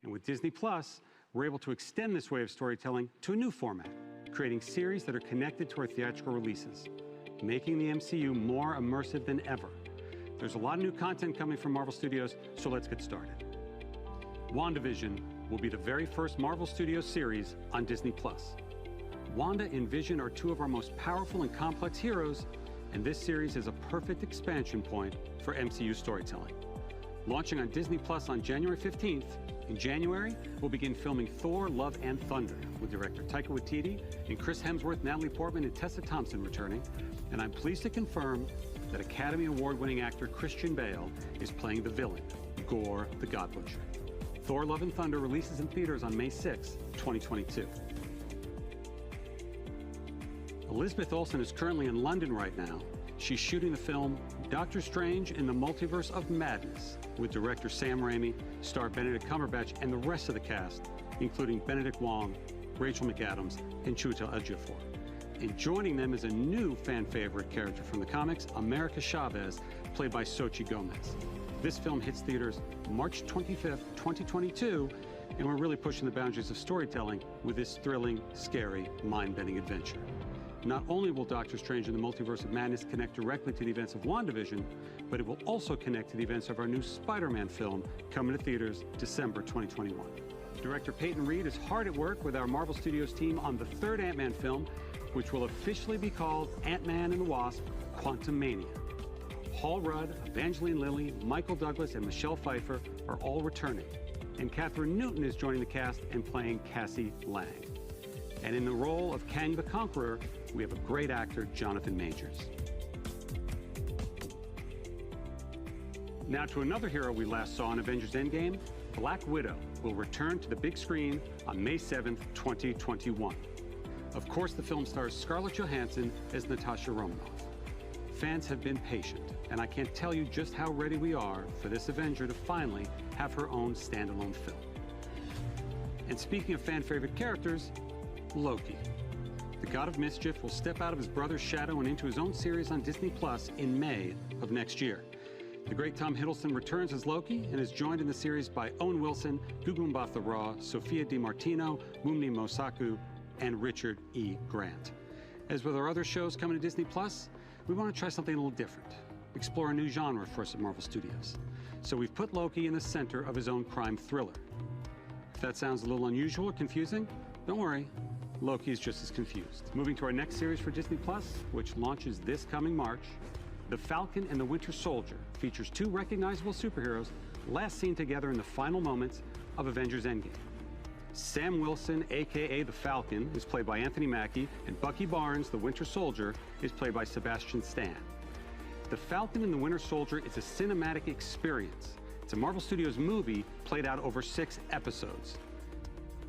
And with Disney Plus, we're able to extend this way of storytelling to a new format, creating series that are connected to our theatrical releases, making the MCU more immersive than ever. There's a lot of new content coming from Marvel Studios, so let's get started. WandaVision will be the very first Marvel Studios series on Disney Plus. Wanda and Vision are two of our most powerful and complex heroes, and this series is a perfect expansion point for MCU storytelling. Launching on Disney Plus on January 15th, in January, we'll begin filming Thor: Love and Thunder with director Taika Waititi and Chris Hemsworth, Natalie Portman, and Tessa Thompson returning. And I'm pleased to confirm that Academy Award-winning actor Christian Bale is playing the villain, Gorr the God Butcher. Thor: Love and Thunder releases in theaters on May 6, 2022. Elizabeth Olsen is currently in London right now. She's shooting the film Doctor Strange in the Multiverse of Madness with director Sam Raimi, star Benedict Cumberbatch, and the rest of the cast, including Benedict Wong, Rachel McAdams, and Chiwetel Ejiofor. And joining them is a new fan favorite character from the comics, America Chavez, played by Xochitl Gomez. This film hits theaters March 25th, 2022, and we're really pushing the boundaries of storytelling with this thrilling, scary, mind-bending adventure. Not only will Doctor Strange in the Multiverse of Madness connect directly to the events of WandaVision, but it will also connect to the events of our new Spider-Man film coming to theaters December 2021. Director Peyton Reed is hard at work with our Marvel Studios team on the third Ant-Man film, which will officially be called Ant-Man and the Wasp: Quantumania. Paul Rudd, Evangeline Lilly, Michael Douglas, and Michelle Pfeiffer are all returning. And Kathryn Newton is joining the cast and playing Cassie Lang. And in the role of Kang the Conqueror, we have a great actor, Jonathan Majors. Now to another hero we last saw in Avengers Endgame, Black Widow will return to the big screen on May 7th, 2021. Of course, the film stars Scarlett Johansson as Natasha Romanoff. Fans have been patient, and I can't tell you just how ready we are for this Avenger to finally have her own standalone film. And speaking of fan-favorite characters, Loki. The God of Mischief will step out of his brother's shadow and into his own series on Disney Plus in May of next year. The great Tom Hiddleston returns as Loki and is joined in the series by Owen Wilson, Gugu Mbatha-Raw, Sophia DiMartino, Mumni Mosaku, and Richard E. Grant. As with our other shows coming to Disney Plus, we want to try something a little different, explore a new genre for us at Marvel Studios. So we've put Loki in the center of his own crime thriller. If that sounds a little unusual or confusing, don't worry. Loki is just as confused. Moving to our next series for Disney Plus, which launches this coming March, The Falcon and the Winter Soldier features two recognizable superheroes last seen together in the final moments of Avengers Endgame. Sam Wilson, aka The Falcon, is played by Anthony Mackie, and Bucky Barnes, the Winter Soldier, is played by Sebastian Stan. The Falcon and the Winter Soldier is a cinematic experience. It's a Marvel Studios movie played out over 6 episodes.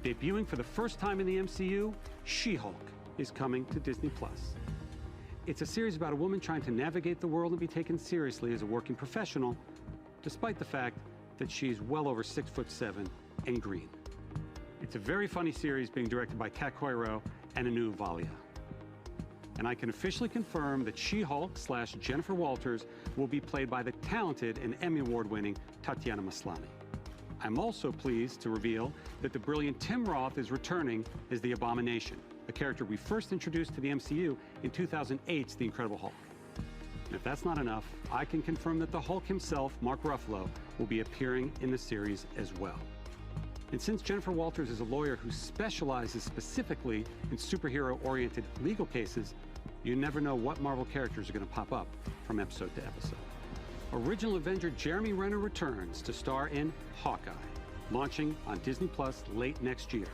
Debuting for the first time in the MCU, She-Hulk is coming to Disney Plus. It's a series about a woman trying to navigate the world and be taken seriously as a working professional, despite the fact that she's well over 6'7" and green. It's a very funny series being directed by Kat Coiro and Anu Valia. And I can officially confirm that She-Hulk / Jennifer Walters will be played by the talented and Emmy Award-winning Tatiana Maslany. I'm also pleased to reveal that the brilliant Tim Roth is returning as the Abomination, a character we first introduced to the MCU in 2008's The Incredible Hulk. And if that's not enough, I can confirm that the Hulk himself, Mark Ruffalo, will be appearing in the series as well. And since Jennifer Walters is a lawyer who specializes specifically in superhero-oriented legal cases, you never know what Marvel characters are going to pop up from episode to episode. Original Avenger Jeremy Renner returns to star in Hawkeye, launching on Disney Plus late next year.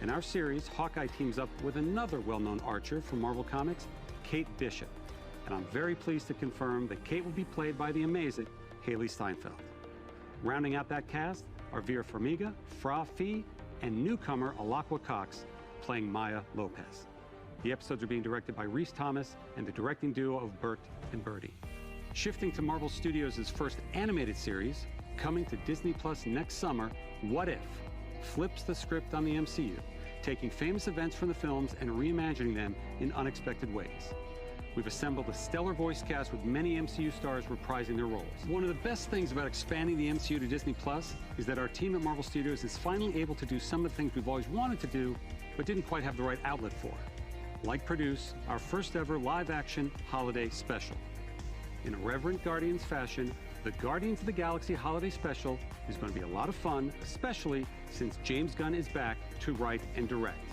In our series, Hawkeye teams up with another well-known archer from Marvel Comics, Kate Bishop. And I'm very pleased to confirm that Kate will be played by the amazing Hailee Steinfeld. Rounding out that cast are Vera Farmiga, Fra Fee, and newcomer Alaqua Cox playing Maya Lopez. The episodes are being directed by Rhys Thomas and the directing duo of Bert and Bertie. Shifting to Marvel Studios' first animated series, coming to Disney Plus next summer, What If flips the script on the MCU, taking famous events from the films and reimagining them in unexpected ways. We've assembled a stellar voice cast with many MCU stars reprising their roles. One of the best things about expanding the MCU to Disney Plus is that our team at Marvel Studios is finally able to do some of the things we've always wanted to do, but didn't quite have the right outlet for. Like produce our first ever live-action holiday special. In irreverent Guardians fashion, the Guardians of the Galaxy Holiday Special is going to be a lot of fun, especially since James Gunn is back to write and direct.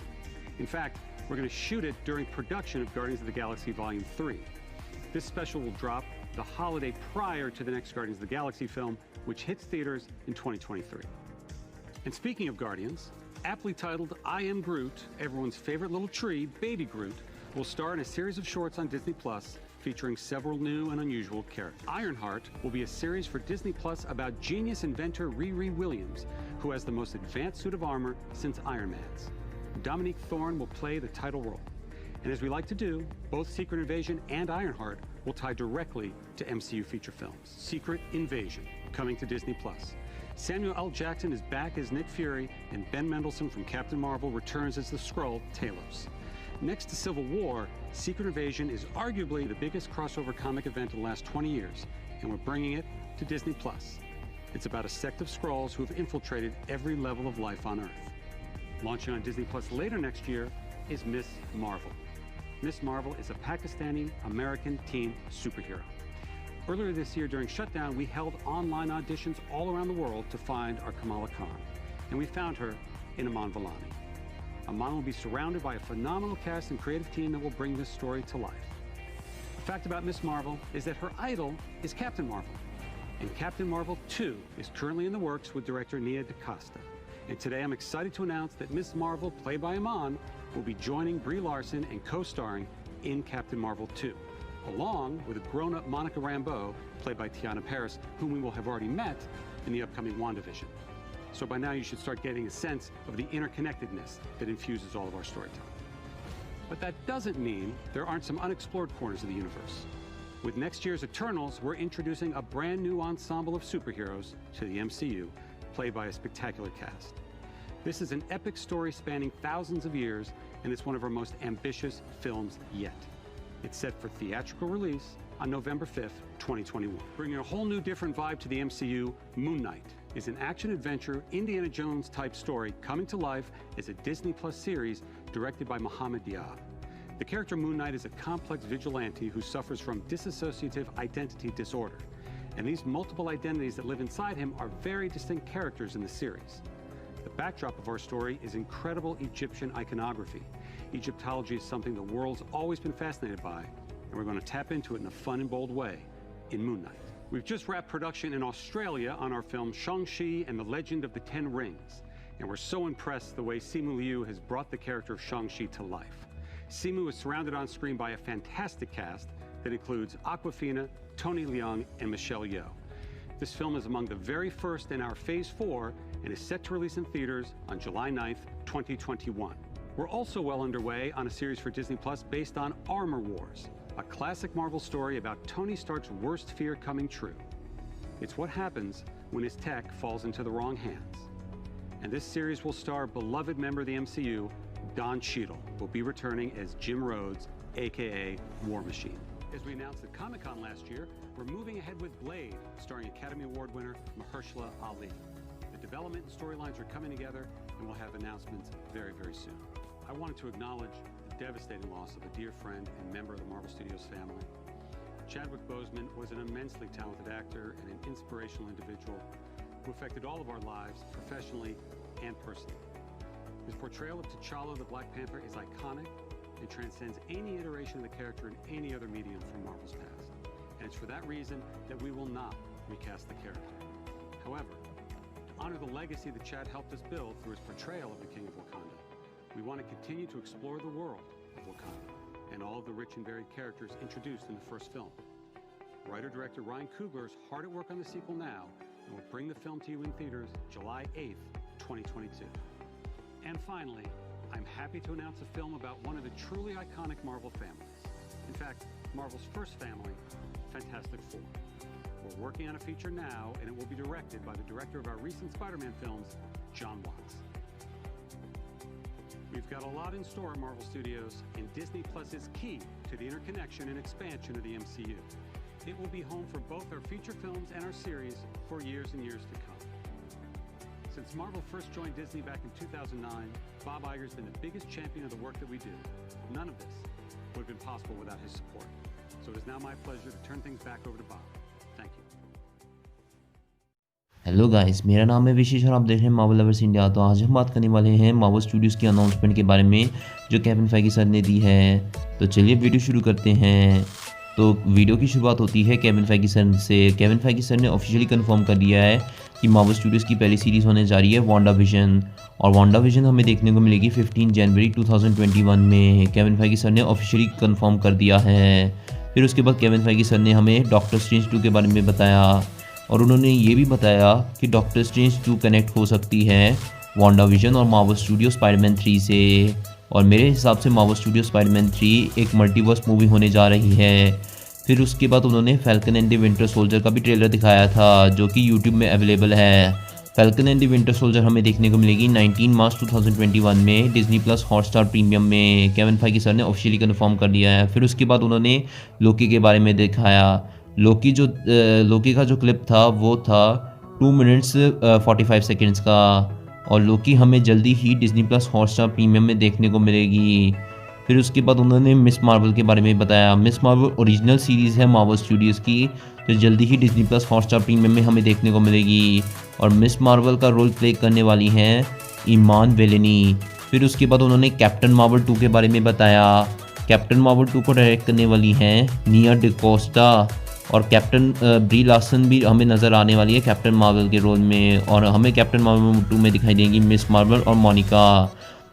In fact, we're going to shoot it during production of Guardians of the Galaxy Volume 3. This special will drop the holiday prior to the next Guardians of the Galaxy film, which hits theaters in 2023. And speaking of Guardians, aptly titled I Am Groot, everyone's favorite little tree, Baby Groot, will star in a series of shorts on Disney Plus featuring several new and unusual characters. Ironheart will be a series for Disney Plus about genius inventor Riri Williams, who has the most advanced suit of armor since Iron Man's. Dominique Thorne will play the title role. And as we like to do, both Secret Invasion and Ironheart will tie directly to MCU feature films. Secret Invasion, coming to Disney Plus. Samuel L. Jackson is back as Nick Fury, and Ben Mendelsohn from Captain Marvel returns as the Skrull, Talos. Next to Civil War, Secret Invasion is arguably the biggest crossover comic event in the last 20 years, and we're bringing it to Disney Plus. It's about a sect of Skrulls who have infiltrated every level of life on Earth. Launching on Disney Plus later next year is Miss Marvel. Miss Marvel is a Pakistani-American teen superhero. Earlier this year during shutdown, we held online auditions all around the world to find our Kamala Khan, and we found her in Aman Vellani. Aman will be surrounded by a phenomenal cast and creative team that will bring this story to life. The fact about Miss Marvel is that her idol is Captain Marvel, and Captain Marvel 2 is currently in the works with director Nia DaCosta. And today I'm excited to announce that Miss Marvel, played by Aman, will be joining Brie Larson and co-starring in Captain Marvel 2, along with a grown-up Monica Rambeau, played by Tiana Paris, whom we will have already met in the upcoming WandaVision. So by now you should start getting a sense of the interconnectedness that infuses all of our storytelling. But that doesn't mean there aren't some unexplored corners of the universe. With next year's Eternals, we're introducing a brand new ensemble of superheroes to the MCU, played by a spectacular cast. This is an epic story spanning thousands of years, and it's one of our most ambitious films yet. It's set for theatrical release on November 5th, 2021. Bringing a whole new different vibe to the MCU, Moon Knight is an action-adventure, Indiana Jones-type story coming to life as a Disney Plus series directed by Mohamed Diab. The character Moon Knight is a complex vigilante who suffers from dissociative identity disorder. And these multiple identities that live inside him are very distinct characters in the series. The backdrop of our story is incredible Egyptian iconography. Egyptology is something the world's always been fascinated by, and we're going to tap into it in a fun and bold way in Moon Knight. We've just wrapped production in Australia on our film Shang-Chi and the Legend of the Ten Rings, and we're so impressed the way Simu Liu has brought the character of Shang-Chi to life. Simu is surrounded on screen by a fantastic cast that includes Awkwafina, Tony Leung, and Michelle Yeoh. This film is among the very first in our Phase 4 and is set to release in theaters on July 9th, 2021. We're also well underway on a series for Disney Plus based on Armor Wars, a classic Marvel story about Tony Stark's worst fear coming true. It's what happens when his tech falls into the wrong hands. And this series will star beloved member of the MCU, Don Cheadle, will be returning as Jim Rhodes, aka War Machine. As we announced at Comic-Con last year, we're moving ahead with Blade, starring Academy Award winner Mahershala Ali. The development and storylines are coming together, and we'll have announcements very, very soon. I wanted to acknowledge the devastating loss of a dear friend and member of the Marvel Studios family. Chadwick Boseman was an immensely talented actor and an inspirational individual who affected all of our lives, professionally and personally. His portrayal of T'Challa the Black Panther is iconic. It transcends any iteration of the character in any other medium from Marvel's past. And it's for that reason that we will not recast the character. However, to honor the legacy that Chad helped us build through his portrayal of the King of Wakanda, we want to continue to explore the world of Wakanda and all of the rich and varied characters introduced in the first film. Writer-director Ryan Coogler is hard at work on the sequel now and will bring the film to you in theaters July 8th, 2022. And finally, I'm happy to announce a film about one of the truly iconic Marvel families. In fact, Marvel's first family, Fantastic Four. We're working on a feature now, and it will be directed by the director of our recent Spider-Man films, John Watts. We've got a lot in store at Marvel Studios, and Disney Plus is key to the interconnection and expansion of the MCU. It will be home for both our feature films and our series for years and years to come. Since Marvel first joined Disney back in 2009, Bob Iger's been the biggest champion of the work that we do. None of this would have been possible without his support. So it is now my pleasure to turn things back over to Bob. Thank you. Hello guys, मेरा नाम है विशेष और आप देख रहे हैं Marvel lovers India. तो आज हम बात करने वाले हैं मार्वल स्टूडियोज़ की अनाउंसमेंट के बारे में जो केविन फेगी सर ने दी है। तो चलिए वीडियो शुरू करते हैं। तो वीडियो की शुरुआत होती है केविन फेगी सर से। केविन फेगी सर ने ऑफिशियली कंफर्म कर दिया है कि मार्वल स्टूडियोज़ की पहली सीरीज़ होने जा रही है वांडा विजन, और वांडा विजन हमें देखने को मिलेगी 15 जनवरी 2021 में। केविन फेगी सर ने ऑफिशियली कंफर्म कर दिया है। फिर उसके बाद केविन फेगी सर ने हमें डॉक्टर स्ट्रेंज 2 के बारे में बताया, और उन्होंने ये भी बताया कि डॉक्टर स्ट्रेंज 2 कनेक्ट हो सकती है वांडा विजन और मार्वल स्टूडियो स्पाइडरमैन 3 से। और मेरे हिसाब से मार्वल स्टूडियो स्पाइडरमैन 3 एक मल्टीवर्स मूवी होने जा रही है। फिर उसके बाद उन्होंने falcon and the winter soldier का भी ट्रेलर दिखाया था जो कि यूट्यूब में अवेलेबल है। Falcon and the winter soldier हमें देखने को मिलेगी 19 मार्च 2021 में डिज्नी प्लस हॉटस्टार प्रीमियम में। केविन फेगी सर ने ऑफिशियली कन्फर्म कर दिया है। फिर उसके बाद उन्होंने लोकी के बारे में दिखाया। लोकी का जो क्लिप था वो था 2 मिनट्स 45 सेकेंड्स का, और लोकी हमें जल्दी ही डिज्नी प्लस हॉटस्टार प्रीमियम में देखने को मिलेगी। फिर उसके बाद उन्होंने मिस मार्वल के बारे में बताया। मिस मार्वल ओरिजिनल सीरीज़ है मार्वल स्टूडियोज़ की जो जल्दी ही डिज्नी प्लस हॉटस्टार प्रीमियम में हमें देखने को मिलेगी, और मिस मार्वल का रोल प्ले करने वाली हैं ईमान वेलेनी। फिर उसके बाद उन्होंने कैप्टन मार्वल 2 के बारे में बताया। कैप्टन मार्वल 2 को डायरेक्ट करने वाली हैं निया डिकोस्टा, और कैप्टन ब्री लार्सन भी हमें नज़र आने वाली है कैप्टन मार्वल के रोल में, और हमें कैप्टन मार्वल 2 में दिखाई देंगी मिस मार्वल और मोनिका।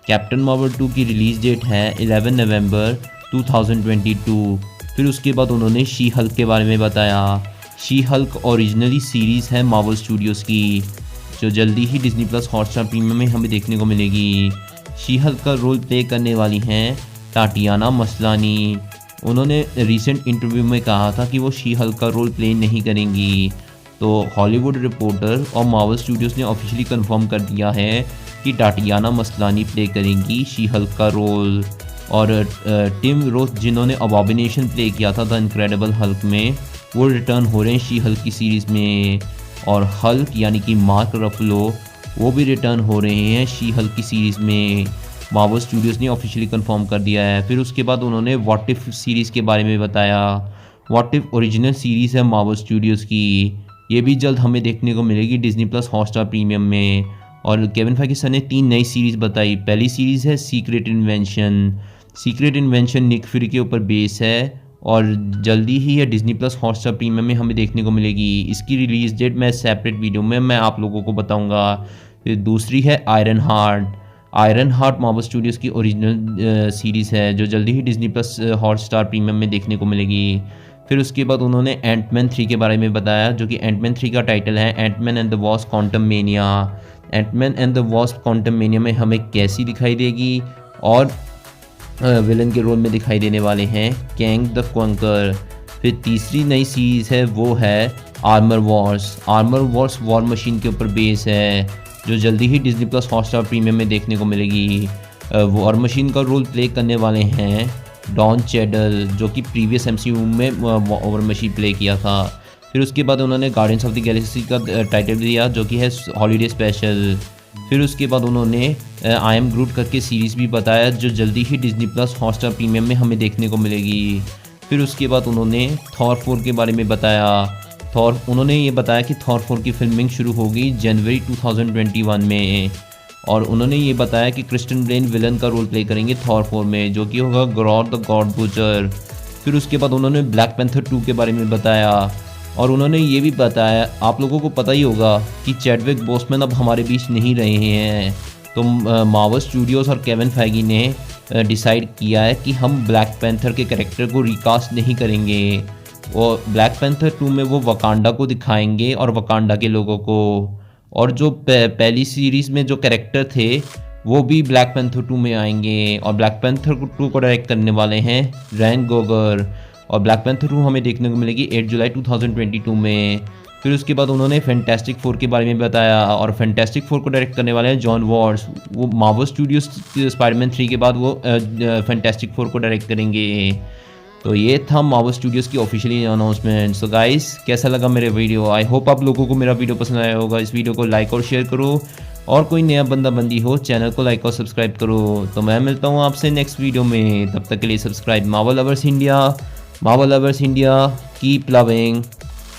कैप्टन मार्वल 2 की रिलीज़ डेट है 11 नवंबर 2022। फिर उसके बाद उन्होंने शी हल्क के बारे में बताया। शी हल्क ओरिजिनली सीरीज़ है मार्वल स्टूडियोज़ की जो जल्दी ही डिज्नी प्लस हॉटस्टार प्रीमियम में हमें देखने को मिलेगी। शी हल्क का रोल प्ले करने वाली हैं टाटियाना मसलानी। उन्होंने रीसेंट इंटरव्यू में कहा था कि वो शी हल्क का रोल प्ले नहीं करेंगी। तो हॉलीवुड रिपोर्टर और मार्वल स्टूडियोज़ ने ऑफिशियली कंफर्म कर दिया है कि टाटियाना मसलानी प्ले करेंगी शी हल्क का रोल। और टिम रोथ जिन्होंने अबॉमिनेशन प्ले किया था द इनक्रेडिबल हल्क में, वो रिटर्न हो रहे हैं शी हल्क की सीरीज़ में। और हल्क यानी कि मार्क रफलो वो भी रिटर्न हो रहे हैं शी हल्क की सीरीज़ में। मार्वल स्टूडियोज़ ने ऑफिशियली कंफर्म कर दिया है। फिर उसके बाद उन्होंने व्हाट इफ सीरीज़ के बारे में बताया। व्हाट इफ ओरिजिनल सीरीज़ है मार्वल स्टूडियोज़ की, ये भी जल्द हमें देखने को मिलेगी डिज्नी प्लस हॉटस्टार प्रीमियम में। और केविन फेगी सर ने 3 नई सीरीज़ बताई। पहली सीरीज़ है secret invention. Secret invention Nick Fury के ऊपर बेस है और जल्दी ही यह डिज्नी प्लस हॉटस्टार प्रीमियम में हमें देखने को मिलेगी। इसकी रिलीज़ डेट मैं सेपरेट वीडियो में मैं आप लोगों को बताऊंगा। फिर दूसरी है iron heart. Iron heart Marvel Studios की ओरिजिनल सीरीज़ है जो जल्दी ही डिज्नी प्लस हॉटस्टार प्रीमियम में देखने को मिलेगी। फिर उसके बाद उन्होंने एंटमैन 3 के बारे में बताया जो कि एंटमैन 3 का टाइटल है Antman and the Wasp Quantumania. Antman and the Wasp Quantumania में हमें कैसी दिखाई देगी, और विलन के रोल में दिखाई देने वाले हैं कैंग द कॉन्कर। फिर तीसरी नई सीरीज़ है वो है Armor Wars. Armor Wars war machine के ऊपर बेस है जो जल्दी ही डिज्नी प्लस हॉटस्टार प्रीमियम में देखने को मिलेगी। वॉर मशीन का रोल प्ले करने वाले हैं डॉन चैडल जो कि प्रीवियस MCU में वॉर मशीन प्ले किया था। फिर उसके बाद उन्होंने गार्डियंस ऑफ द गैलेक्सी का टाइटल दिया जो कि है हॉलीडे स्पेशल। फिर उसके बाद उन्होंने आई एम ग्रूट करके सीरीज़ भी बताया जो जल्दी ही डिज्नी प्लस हॉटस्टार प्रीमियम में हमें देखने को मिलेगी। फिर उसके बाद उन्होंने थॉर 4 के बारे में बताया। उन्होंने ये बताया कि थॉर 4 की फिल्मिंग शुरू होगी जनवरी 2021 में, और उन्होंने ये बताया कि क्रिस्टियन बेल विलन का रोल प्ले करेंगे थॉर 4 में जो कि होगा ग्रॉर द गॉड बुचर। फिर उसके बाद उन्होंने ब्लैक पैंथर 2 के बारे में बताया, और उन्होंने ये भी बताया, आप लोगों को पता ही होगा कि चैडविक बोसमैन अब हमारे बीच नहीं रहे हैं। तो मार्वल स्टूडियोज़ और केविन फेगी ने डिसाइड किया है कि हम ब्लैक पैंथर के कैरेक्टर को रिकास्ट नहीं करेंगे। और ब्लैक पैंथर 2 में वो वकांडा को दिखाएंगे और वकांडा के लोगों को, और जो पहली सीरीज़ में जो कैरेक्टर थे वो भी ब्लैक पैंथर 2 में आएंगे। और ब्लैक पैंथर 2 को डायरेक्ट करने वाले हैं रैन गोगर, और ब्लैक पैंथर 2 हमें देखने को मिलेगी 8 जुलाई 2022 में। फिर उसके बाद उन्होंने फैंटास्टिक फोर के बारे में बताया, और फैंटास्टिक फोर को डायरेक्ट करने वाले हैं जॉन वॉट्स। वो मार्वल स्टूडियोज स्पाइडरमैन 3 के बाद वो फैंटास्टिक फोर को डायरेक्ट करेंगे। तो ये था मार्वल स्टूडियोज़ की ऑफिशियली अनाउंसमेंट। सो गाइस, कैसा लगा मेरे वीडियो? आई होप आप लोगों को मेरा वीडियो पसंद आया होगा। इस वीडियो को लाइक और शेयर करो, और कोई नया बंदा बंदी हो चैनल को लाइक और सब्सक्राइब करो। तो मैं मिलता हूँ आपसे नेक्स्ट वीडियो में, तब तक के लिए subscribe. Marvel lovers India, keep loving.